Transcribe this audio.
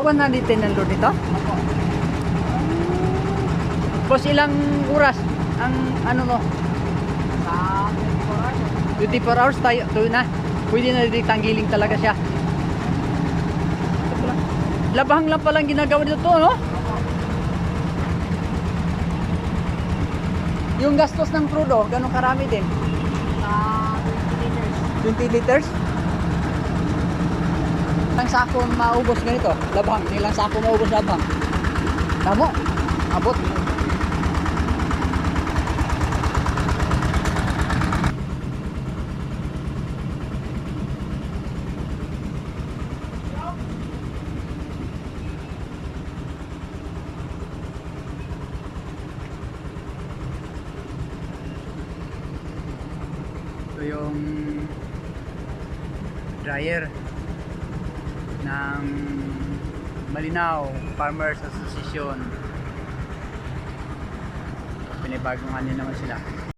110 ang load nito? Boss, ilang oras ang ano mo? Sa 24 hours. 24 hours tayo na. Pwede na ditanggiling talaga siya. Labahang lang palang ginagawa dito to, no? Yung gastos ng crudo, ganun karami din? Sa 20 liters. 20 liters? Ilang sako maubos ganito? Labahang, ilang sako maubos labahang? Tamo? Abot? Ito yung dryer ng Malinaw Farmers Association. Pinibagong ano naman sila.